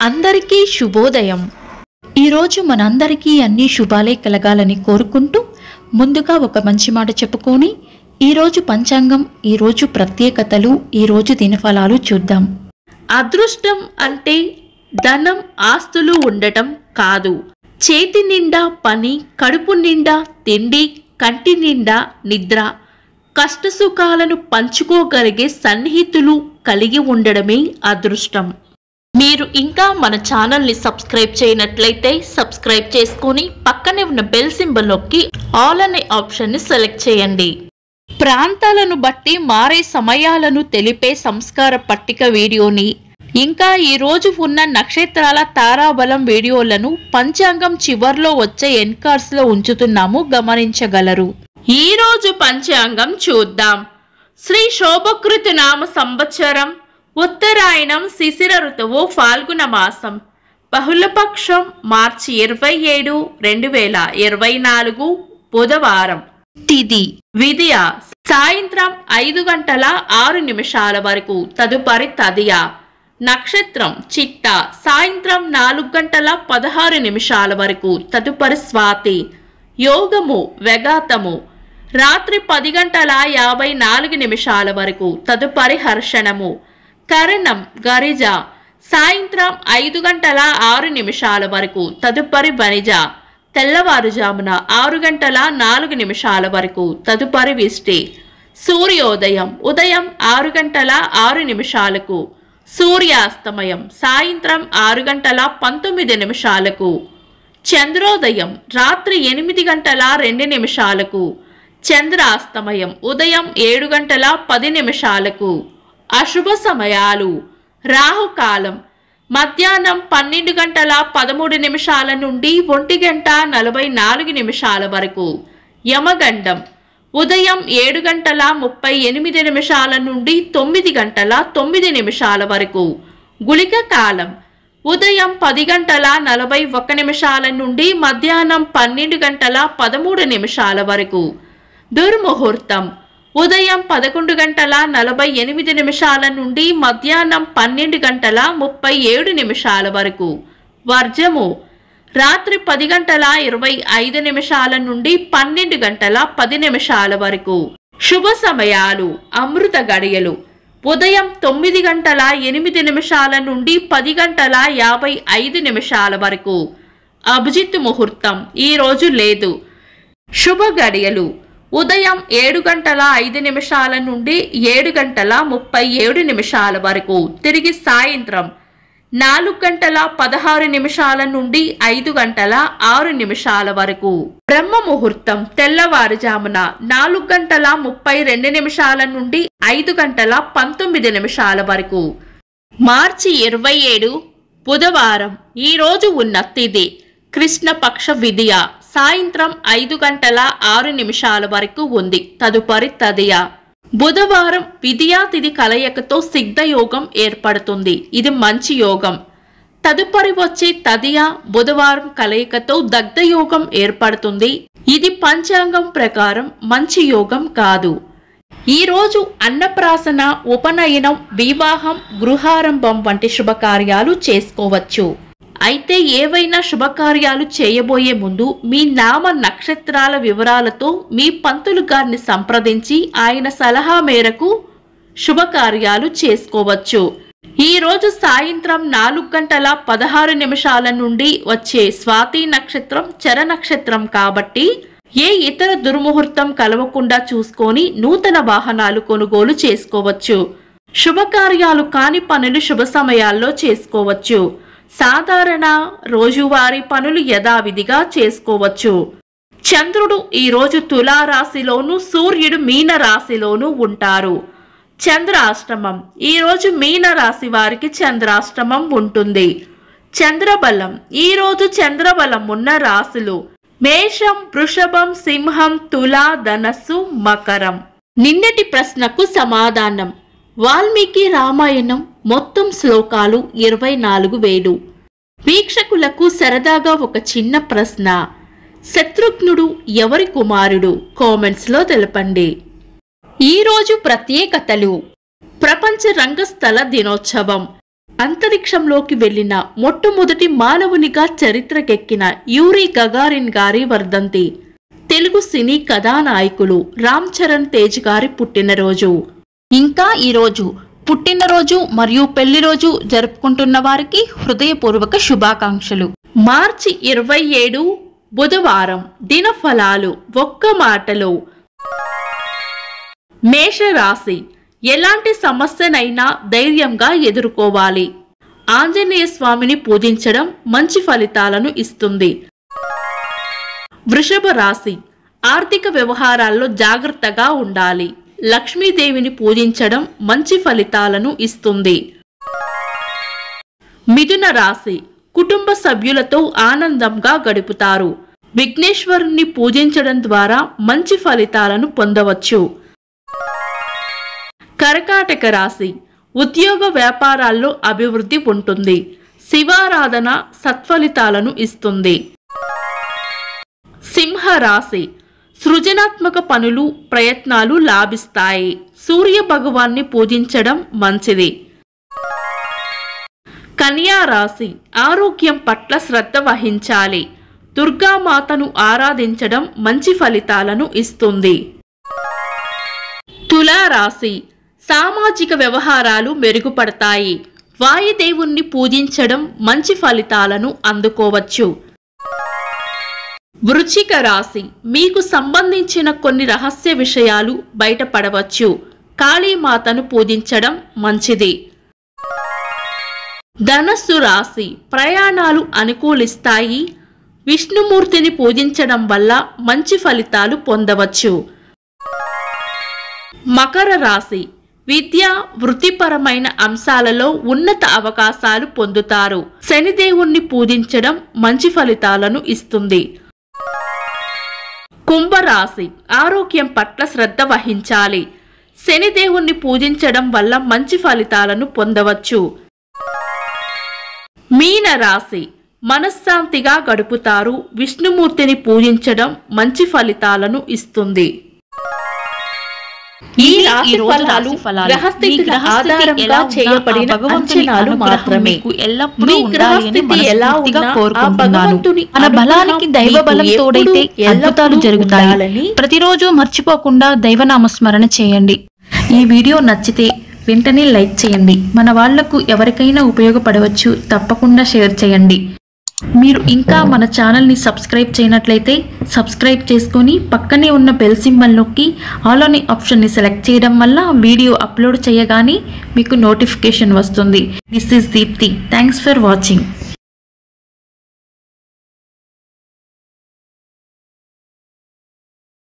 అందరికీ శుభోదయం. ఈరోజు మనందరికీ అన్ని శుభాలే కలగాలని కోరుకుంటూ ముందుగా ఒక మంచి మాట చెప్పుకొని ఈరోజు పంచాంగం, ఈరోజు ప్రత్యేకతలు, ఈరోజు దినఫలాలు చూద్దాం. అదృష్టం అంటే ధనం, ఆస్తులు ఉండటం కాదు. చేతి నిండా పని, కడుపు నిండా తిండి, కంటి నిండా నిద్ర, కష్టసుఖాలను పంచుకోగలిగే సన్నిహితులు కలిగి ఉండడమే అదృష్టం. మీరు ఇంకా మన ఛానల్ని సబ్స్క్రైబ్ చేయనట్లయితే సబ్స్క్రైబ్ చేసుకొని పక్కనే ఉన్న బెల్ సింబల్ నొక్కి ఆల్ అనే ఆప్షన్ని సెలెక్ట్ చేయండి. ప్రాంతాలను బట్టి మారే సమయాలను తెలిపే సంస్కార పట్టిక వీడియోని, ఇంకా ఈరోజు ఉన్న నక్షత్రాల తారాబలం వీడియోలను పంచాంగం చివర్లో వచ్చే ఎన్కార్స్లో ఉంచుతున్నాము, గమనించగలరు. ఈరోజు పంచాంగం చూద్దాం. శ్రీ శోభకృతి నామ సంవత్సరం, ఉత్తరాయణం, శిశిర ఋతువు, ఫాల్గుణ మాసం, బహుళపక్షం, మార్చి 27, 2024, బుధవారం. తిథి విదియ, సాయంత్రం 5:06 వరకు, తదుపరి తదియ. నక్షత్రం చిట్ట, సాయంత్రం 4:16 వరకు, తదుపరి స్వాతి. యోగము వెగాతము, రాత్రి 10:54 వరకు, తదుపరి హర్షణము. కరణం గరిజ, సాయంత్రం 5:06 వరకు, తదుపరి వనిజ. తెల్లవారుజామున 6:04 వరకు, తదుపరి విష్టి. సూర్యోదయం ఉదయం 6:06, సూర్యాస్తమయం సాయంత్రం 6:19. చంద్రోదయం రాత్రి 8:02, చంద్రాస్తమయం ఉదయం 7:10. అశుభ సమయాలు: రాహుకాలం మధ్యాహ్నం 12:13 నుండి 1:44 వరకు, యమగండం ఉదయం 7:38 నుండి 9:09 వరకు, గుళిక కాలం ఉదయం 10:41 నుండి మధ్యాహ్నం 12:13 వరకు, దుర్ముహూర్తం ఉదయం 11:48 నుండి మధ్యాహ్నం 12:37 వరకు, వర్జము రాత్రి 10:25 నుండి 12:10 వరకు. శుభ సమయాలు: అమృత గడియలు ఉదయం 9:08 నుండి 10:55 వరకు, అభిజిత్ ముహూర్తం ఈరోజు లేదు. శుభ గడియలు ఉదయం 7:05 నుండి 7:37 వరకు, తిరిగి సాయంత్రం 4:16 నుండి 5:06 వరకు. బ్రహ్మ ముహూర్తం తెల్లవారుజామున 4:32 నుండి 5:19 వరకు. మార్చి 27, బుధవారం. ఈరోజు ఉన్న తిథి కృష్ణపక్ష విదియ, సాయంత్రం 5:06 వరకు ఉంది, తదుపరి తదియ. బుధవారం విదియా తిథి కలయికతో సిద్ధయోగం ఏర్పడుతుంది, ఇది మంచి యోగం. తదుపరి వచ్చే తదియ బుధవారం కలయికతో దగ్ధయోగం ఏర్పడుతుంది, ఇది పంచాంగం ప్రకారం మంచి యోగం కాదు. ఈరోజు అన్నప్రాసన, ఉపనయనం, వివాహం, గృహారంభం వంటి శుభకార్యాలు చేసుకోవచ్చు. అయితే ఏవైనా శుభకార్యాలు చేయబోయే ముందు మీ నామ నక్షత్రాల వివరాలతో మీ పంతులు గారిని సంప్రదించి ఆయన సలహా మేరకు శుభకార్యాలు చేసుకోవచ్చు. ఈరోజు సాయంత్రం 4:16 నుండి వచ్చే స్వాతి నక్షత్రం చర నక్షత్రం కాబట్టి ఏ ఇతర దుర్ముహూర్తం కలవకుండా చూసుకొని నూతన వాహనాలు కొనుగోలు చేసుకోవచ్చు. శుభకార్యాలు కాని పనులు శుభ సమయాల్లో చేసుకోవచ్చు. సాధారణ రోజువారీ పనులు యథావిధిగా చేసుకోవచ్చు. చంద్రుడు ఈరోజు తులారాశిలోను, సూర్యుడు మీన రాశిలోను ఉంటారు. చంద్రాష్టమం ఈరోజు మీన రాశి వారికి చంద్రాష్టమం ఉంటుంది. చంద్రబలం ఈరోజు చంద్రబలం ఉన్న రాశులు మేషం, వృషభం, సింహం, తుల, ధనస్సు, మకరం. నిన్నటి ప్రశ్నకు సమాధానం: వాల్మీకి రామాయణం మొత్తం శ్లోకాలు 24,000. వీక్షకులకు సరదాగా ఒక చిన్న ప్రశ్న: శత్రుఘ్నుడు ఎవరి కుమారుడు? కామెంట్స్లో తెలపండి. ఈరోజు ప్రత్యేకతలు: ప్రపంచ రంగస్థల దినోత్సవం, అంతరిక్షంలోకి వెళ్లిన మొట్టమొదటి మానవునిగా చరిత్రకెక్కిన యూరీ గగారిన్ గారి వర్ధంతి. తెలుగు సినీ కథానాయకులు రామ్ చరణ్ తేజ్ గారి పుట్టినరోజు. ఇంకా ఈరోజు పుట్టినరోజు మరియు పెళ్లి రోజు జరుపుకుంటున్న వారికి హృదయపూర్వక శుభాకాంక్షలు. మార్చి 27 బుధవారం. దినఫలాలు ఒక్క మాటలో. మేషరాశి. ఎలాంటి సమస్యనైనా ధైర్యంగా ఎదుర్కోవాలి. ఆంజనేయ స్వామిని పూజించడం మంచి ఫలితాలను ఇస్తుంది. వృషభ రాశి. ఆర్థిక వ్యవహారాల్లో జాగ్రత్తగా ఉండాలి. లక్ష్మీదేవిని పూజించడం మంచి ఫలితాలను ఇస్తుంది. మిథున రాశి. కుటుంబ సభ్యులతో ఆనందంగా గడుపుతారు. విఘ్నేశ్వరుని పూజించడం ద్వారా మంచి ఫలితాలను పొందవచ్చు. కర్కాటక రాశి. ఉద్యోగ వ్యాపారాల్లో అభివృద్ధి ఉంటుంది. శివారాధన సత్ఫలితాలను ఇస్తుంది. సింహ రాశి. సృజనాత్మక పనులు ప్రయత్నాలు లాభిస్తాయి. సూర్య భగవాన్ని పూజించడం మంచిది. కన్యా రాశి. ఆరోగ్యం పట్ల శ్రద్ధ వహించాలి. దుర్గామాతను ఆరాధించడం మంచి ఫలితాలను ఇస్తుంది. తులా రాశి. సామాజిక వ్యవహారాలు మెరుగుపడతాయి. వాయుదేవుణ్ణి పూజించడం మంచి ఫలితాలను అందుకోవచ్చు. వృశ్చిక రాశి. మీకు సంబంధించిన కొన్ని రహస్య విషయాలు బయటపడవచ్చు. కాళీమాతను పూజించడం మంచిది. ధనస్సు రాశి. ప్రయాణాలు అనుకూలిస్తాయి. విష్ణుమూర్తిని పూజించడం వల్ల మంచి ఫలితాలు పొందవచ్చు. మకర రాశి. విద్య వృత్తిపరమైన అంశాలలో ఉన్నత అవకాశాలు పొందుతారు. శనిదేవుణ్ణి పూజించడం మంచి ఫలితాలను ఇస్తుంది. కుంభరాశి. ఆరోగ్యం పట్ల శ్రద్ధ వహించాలి. శనిదేవుణ్ణి పూజించడం వల్ల మంచి ఫలితాలను పొందవచ్చు. మీన రాశి. మనశ్శాంతిగా గడుపుతారు. విష్ణుమూర్తిని పూజించడం మంచి ఫలితాలను ఇస్తుంది. ఈ రాశి ఫలాలు గ్రహస్థితుల ఆధారంగా చేయబడిన అంచనాలు మాత్రమే. మీ గ్రహస్థితి ఎలా ఉన్నా ఆ భగవంతుని మన బలానికి దైవ బలం తోడైతే అద్భుతాలు జరుగుతాయి. ప్రతిరోజు మర్చిపోకుండా దైవనామస్మరణ చేయండి. ఈ వీడియో నచ్చితే వెంటనే లైక్ చేయండి. మన వాళ్లకు ఎవరికైనా ఉపయోగపడవచ్చు. తప్పకుండా షేర్ చేయండి. మీరు ఇంకా మన ఛానల్ని సబ్స్క్రైబ్ చేయనట్లయితే సబ్స్క్రైబ్ చేసుకొని పక్కనే ఉన్న బెల్ సింబల్ నొక్కి ఆల్ అనే ఆప్షన్ని సెలెక్ట్ చేయడం వల్ల వీడియో అప్లోడ్ చేయగానే మీకు నోటిఫికేషన్ వస్తుంది. This is Deepti. Thanks for watching.